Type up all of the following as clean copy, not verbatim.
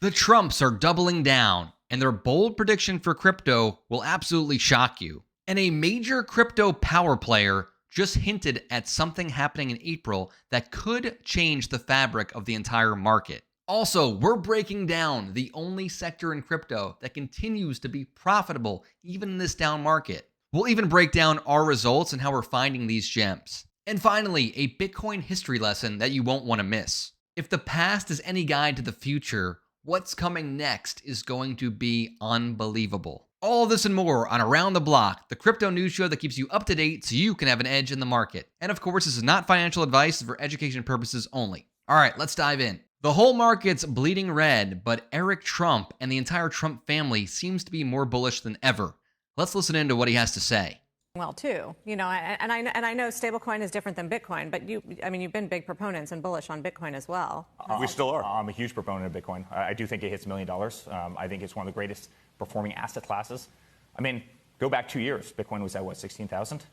The Trumps are doubling down, and their bold prediction for crypto will absolutely shock you. And a major crypto power player just hinted at something happening in April that could change the fabric of the entire market. Also, we're breaking down the only sector in crypto that continues to be profitable even in this down market. We'll even break down our results and how we're finding these gems. And finally, a Bitcoin history lesson that you won't want to miss. If the past is any guide to the future, what's coming next is going to be unbelievable. All this and more on Around the Block, the crypto news show that keeps you up to date so you can have an edge in the market. And of course, this is not financial advice, it's for education purposes only. All right, let's dive in. The whole market's bleeding red, but Eric Trump and the entire Trump family seems to be more bullish than ever. Let's listen into what he has to say. Well, too, and I know stablecoin is different than Bitcoin, but you've been big proponents and bullish on Bitcoin as well. We still are. I'm a huge proponent of Bitcoin. I do think it hits $1 million. I think it's one of the greatest performing asset classes. I mean, go back 2 years. Bitcoin was at what, 16,000?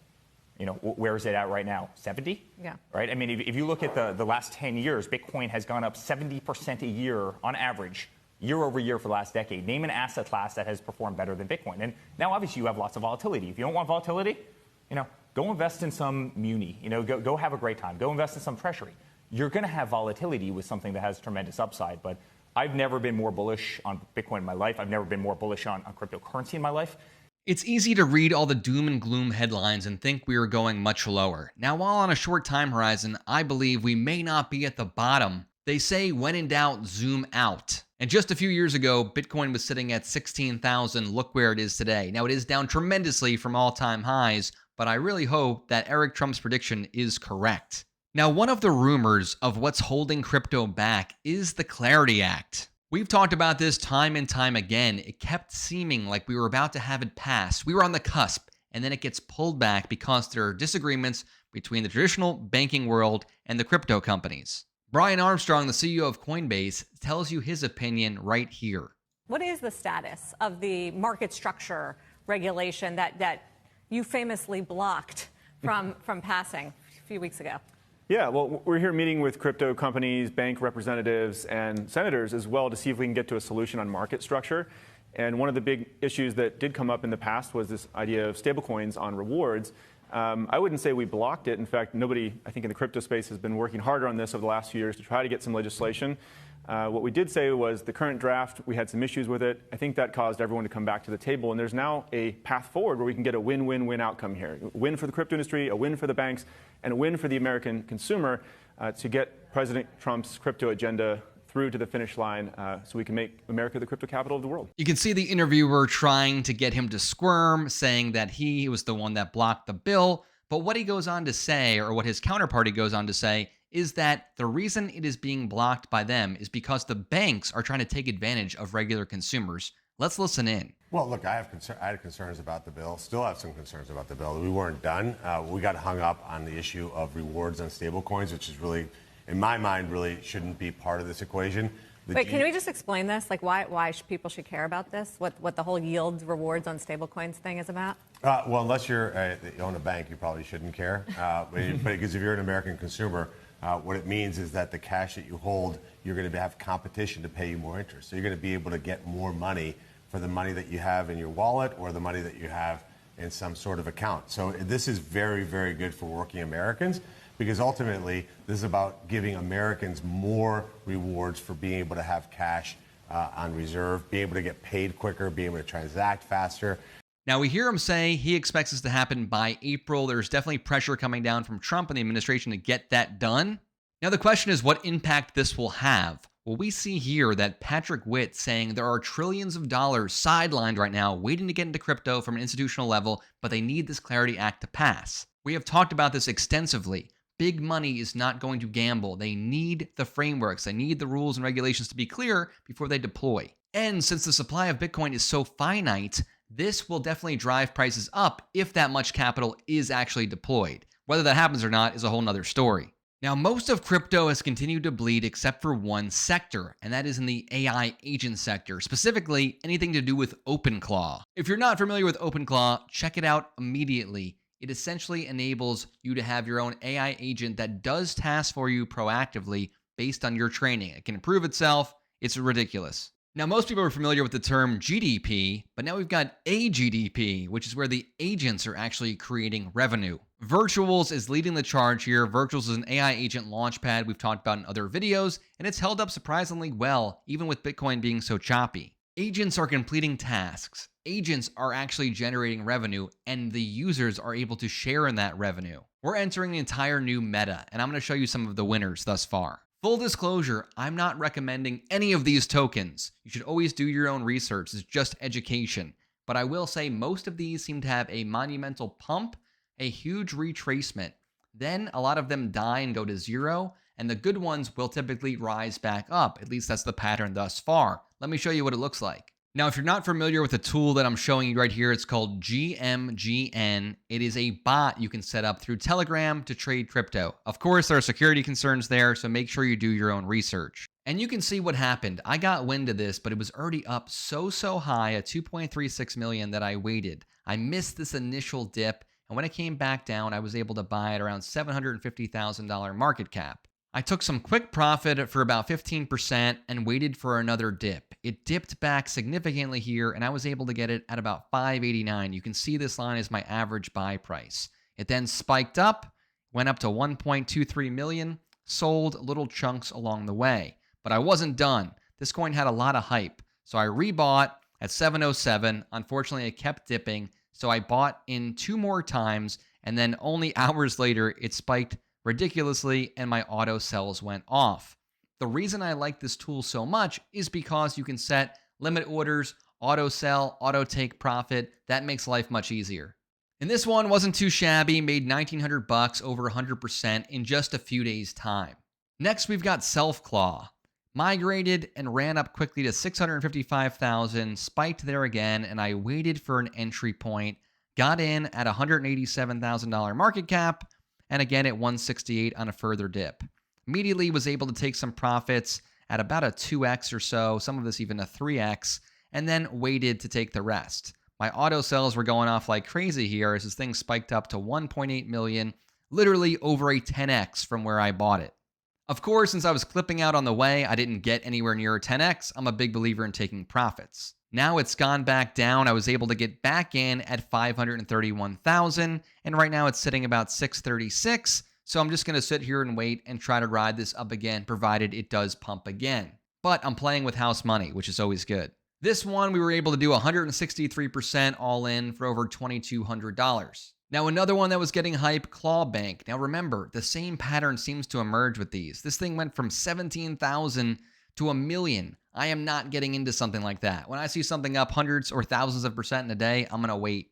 Where is it at right now? 70? Yeah. Right. I mean, if you look at the last 10 years, Bitcoin has gone up 70% a year on average, year over year for the last decade. Name an asset class that has performed better than Bitcoin. And now, obviously, you have lots of volatility. If you don't want volatility, go invest in some muni. Go have a great time. Go invest in some treasury. You're going to have volatility with something that has tremendous upside. But I've never been more bullish on Bitcoin in my life. I've never been more bullish on cryptocurrency in my life. It's easy to read all the doom and gloom headlines and think we are going much lower. Now, while on a short time horizon, I believe we may not be at the bottom. They say when in doubt, zoom out. And just a few years ago, Bitcoin was sitting at 16,000. Look where it is today. Now, it is down tremendously from all-time highs, but I really hope that Eric Trump's prediction is correct. Now, one of the rumors of what's holding crypto back is the Clarity Act. We've talked about this time and time again. It kept seeming like we were about to have it pass. We were on the cusp, and then it gets pulled back because there are disagreements between the traditional banking world and the crypto companies. Brian Armstrong, the CEO of Coinbase, tells you his opinion right here. What is the status of the market structure regulation that you famously blocked from passing a few weeks ago? Yeah, well, we're here meeting with crypto companies, bank representatives, and senators as well to see if we can get to a solution on market structure. And one of the big issues that did come up in the past was this idea of stablecoins on rewards. I wouldn't say we blocked it. In fact, nobody, I think, in the crypto space has been working harder on this over the last few years to try to get some legislation. What we did say was the current draft, we had some issues with it. I think that caused everyone to come back to the table. And there's now a path forward where we can get a win-win-win outcome here. A win for the crypto industry, a win for the banks, and a win for the American consumer to get President Trump's crypto agenda through to the finish line so we can make America the crypto capital of the world. You can see the interviewer trying to get him to squirm, saying that he was the one that blocked the bill. But what he goes on to say, or what his counterparty goes on to say, is that the reason it is being blocked by them is because the banks are trying to take advantage of regular consumers. Let's listen in. Well, look, I had concerns about the bill, still have some concerns about the bill. We weren't done. We got hung up on the issue of rewards on stablecoins, which is really, in my mind, really shouldn't be part of this equation. Wait, can we just explain this? Like why people should care about this? What the whole yield rewards on stablecoins thing is about? Well, unless you own a bank, you probably shouldn't care. But because if you're an American consumer, what it means is that the cash that you hold, you're going to have competition to pay you more interest. So you're going to be able to get more money for the money that you have in your wallet or the money that you have in some sort of account. So this is very, very good for working Americans because ultimately this is about giving Americans more rewards for being able to have cash on reserve, being able to get paid quicker, being able to transact faster. Now, we hear him say he expects this to happen by April. There's definitely pressure coming down from Trump and the administration to get that done. Now, the question is what impact this will have. Well, we see here that Patrick Witt saying there are trillions of dollars sidelined right now waiting to get into crypto from an institutional level, but they need this Clarity Act to pass. We have talked about this extensively. Big money is not going to gamble. They need the frameworks. They need the rules and regulations to be clear before they deploy. And since the supply of Bitcoin is so finite, this will definitely drive prices up if that much capital is actually deployed. Whether that happens or not is a whole nother story. Now, most of crypto has continued to bleed except for one sector, and that is in the AI agent sector, specifically anything to do with OpenClaw. If you're not familiar with OpenClaw, check it out immediately. It essentially enables you to have your own AI agent that does tasks for you proactively based on your training. It can improve itself. It's ridiculous. Now, most people are familiar with the term GDP, but now we've got AGDP, which is where the agents are actually creating revenue. Virtuals is leading the charge here. Virtuals is an AI agent launchpad we've talked about in other videos, and it's held up surprisingly well, even with Bitcoin being so choppy. Agents are completing tasks. Agents are actually generating revenue, and the users are able to share in that revenue. We're entering the entire new meta, and I'm going to show you some of the winners thus far. Full disclosure, I'm not recommending any of these tokens. You should always do your own research. It's just education. But I will say most of these seem to have a monumental pump, a huge retracement. Then a lot of them die and go to zero, and the good ones will typically rise back up. At least that's the pattern thus far. Let me show you what it looks like. Now, if you're not familiar with the tool that I'm showing you right here, it's called GMGN. It is a bot you can set up through Telegram to trade crypto. Of course, there are security concerns there, so make sure you do your own research. And you can see what happened. I got wind of this, but it was already up so high at 2.36 million that I waited. I missed this initial dip, and when it came back down, I was able to buy at around $750,000 market cap. I took some quick profit for about 15% and waited for another dip. It dipped back significantly here, and I was able to get it at about $589. You can see this line is my average buy price. It then spiked up, went up to 1.23 million, sold little chunks along the way. But I wasn't done. This coin had a lot of hype, so I rebought at 707. Unfortunately, it kept dipping, so I bought in 2 more times, and then only hours later, it spiked ridiculously, and my auto sells went off. The reason I like this tool so much is because you can set limit orders, auto sell, auto take profit. That makes life much easier. And this one wasn't too shabby, made $1,900 over 100% in just a few days' time. Next, we've got Self-Claw. Migrated and ran up quickly to 655,000, spiked there again, and I waited for an entry point, got in at $187,000 market cap, and again at 168 on a further dip. Immediately was able to take some profits at about a 2x or so, some of this even a 3x, and then waited to take the rest. My auto sells were going off like crazy here as this thing spiked up to 1.8 million, literally over a 10x from where I bought it. Of course, since I was clipping out on the way, I didn't get anywhere near a 10x. I'm a big believer in taking profits. Now it's gone back down. I was able to get back in at 531,000, and right now it's sitting about 636. So I'm just going to sit here and wait and try to ride this up again, provided it does pump again. But I'm playing with house money, which is always good. This one, we were able to do 163% all in for over $2,200. Now, another one that was getting hype, Clawbank. Now, remember, the same pattern seems to emerge with these. This thing went from 17,000 to a million. I am not getting into something like that. When I see something up hundreds or thousands of percent in a day, I'm going to wait.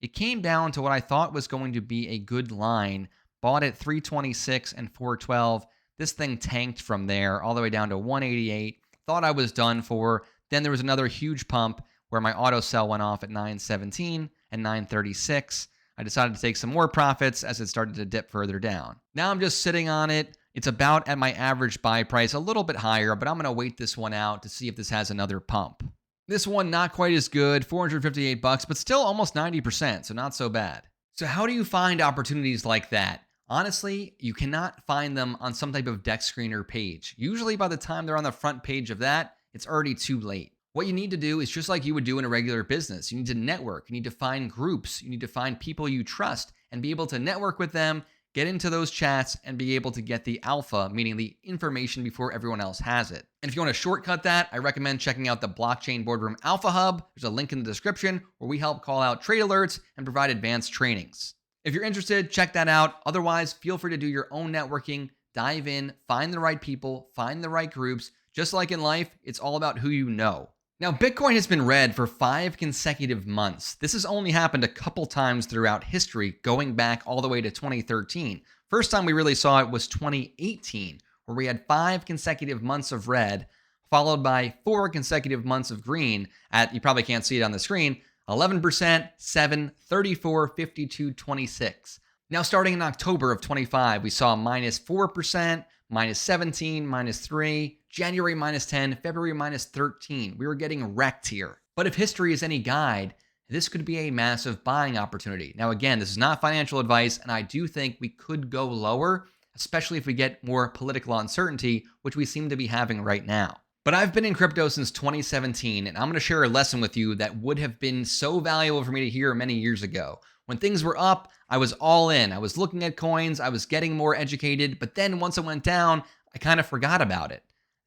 It came down to what I thought was going to be a good line. Bought at 326 and 412. This thing tanked from there all the way down to 188. Thought I was done for. Then there was another huge pump where my auto sell went off at 917 and 936. I decided to take some more profits as it started to dip further down. Now I'm just sitting on it. It's about at my average buy price, a little bit higher, but I'm going to wait this one out to see if this has another pump. This one, not quite as good, $458, but still almost 90%, so not so bad. So how do you find opportunities like that? Honestly, you cannot find them on some type of deck screener page. Usually by the time they're on the front page of that, it's already too late. What you need to do is just like you would do in a regular business. You need to network. You need to find groups. You need to find people you trust and be able to network with them, get into those chats, and be able to get the alpha, meaning the information before everyone else has it. And if you want to shortcut that, I recommend checking out the Blockchain Boardroom Alpha Hub. There's a link in the description where we help call out trade alerts and provide advanced trainings. If you're interested, check that out. Otherwise, feel free to do your own networking, dive in, find the right people, find the right groups. Just like in life, it's all about who you know. Now, Bitcoin has been red for 5 consecutive months. This has only happened a couple times throughout history, going back all the way to 2013. First time we really saw it was 2018, where we had 5 consecutive months of red, followed by 4 consecutive months of green at, you probably can't see it on the screen, 11%, 7, 34, 52, 26. Now, starting in October of 25, we saw minus 4%, minus 17, minus 3, January minus 10, February minus 13. We were getting wrecked here. But if history is any guide, this could be a massive buying opportunity. Now, again, this is not financial advice, and I do think we could go lower, especially if we get more political uncertainty, which we seem to be having right now. But I've been in crypto since 2017, and I'm going to share a lesson with you that would have been so valuable for me to hear many years ago. When things were up, I was all in. I was looking at coins, I was getting more educated, but then once it went down, I kind of forgot about it.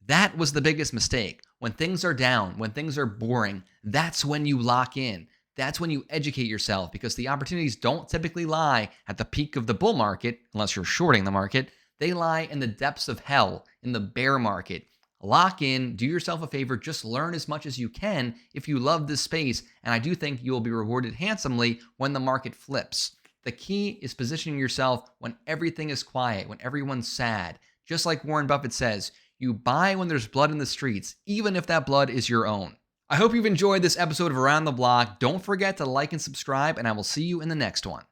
That was the biggest mistake. When things are down, when things are boring, that's when you lock in. That's when you educate yourself, because the opportunities don't typically lie at the peak of the bull market, unless you're shorting the market. They lie in the depths of hell, in the bear market. Lock in, do yourself a favor, just learn as much as you can if you love this space, and I do think you will be rewarded handsomely when the market flips. The key is positioning yourself when everything is quiet, when everyone's sad. Just like Warren Buffett says, you buy when there's blood in the streets, even if that blood is your own. I hope you've enjoyed this episode of Around the Block. Don't forget to like and subscribe, and I will see you in the next one.